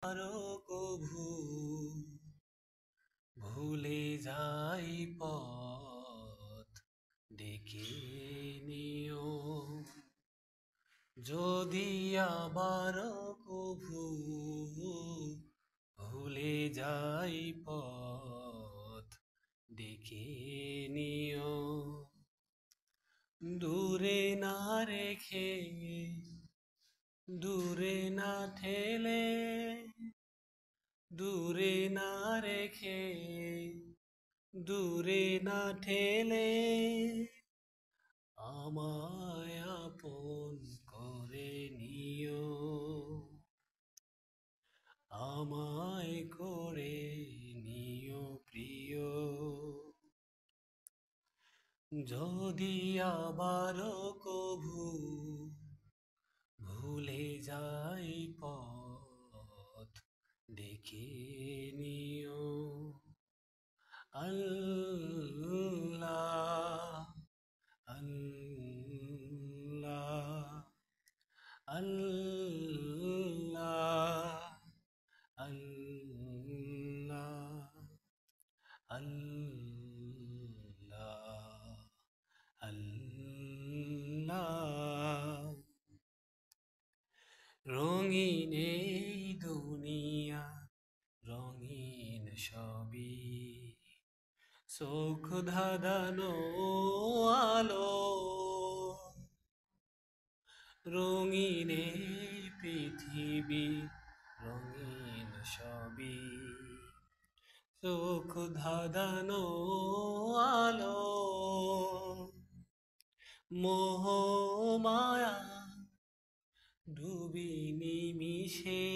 আরো কভু ভুলে যাই পথ ডেকে নিও, যদি আবার কভু ভুলে যাই পথ ডেকে নিও, দূরে না রেখে দূরে না ঠেলে, দূরে না রেখে দূরে না ঠেলে, আমায় আপন করে নিও, আমায় করে নিও প্রিয়। যদি আবার কভু ভুলে যাই পথ ডেকে নিও, আল্লাহ আল্লাহ আল্লাহ আল্লাহ আল্লাহ আল্লাহ। রঙিন এই দুনিয়া রঙিন সবই, চোখ ধাঁধানো আলো, রঙিন এই পৃথিবী রঙিন সবই, চোখ ধাঁধানো আলো, মোহ মায়া ডুবি নিমিশে,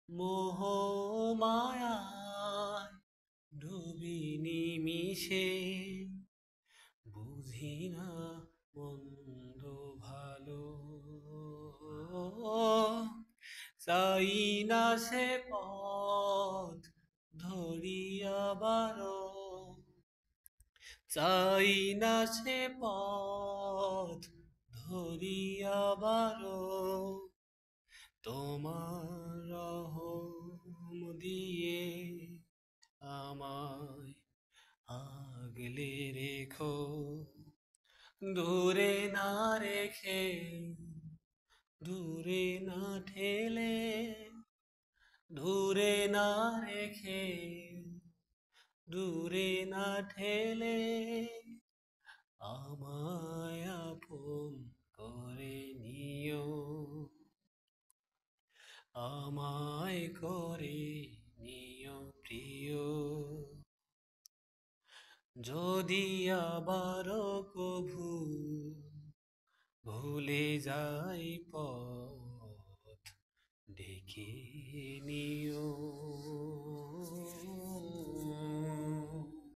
মোহ মায়া ডুবি নিমিশে, বুঝি না মন্দ ভালো, চাই না সে পথ ধরি আবারো, চাই না সে পথ ধরি আবারো, তোমার রহম দিয়ে আমায় আগলে রেখো, দূরে না রেখে দূরে না ঠেলে, দূরে না রেখে দূরে না ঠেলে, আমায় আপন করে নিও, আমায় করে নিও প্রিয়। যদি আবার কভু ভুলে যাই পথ ডেকে নিও।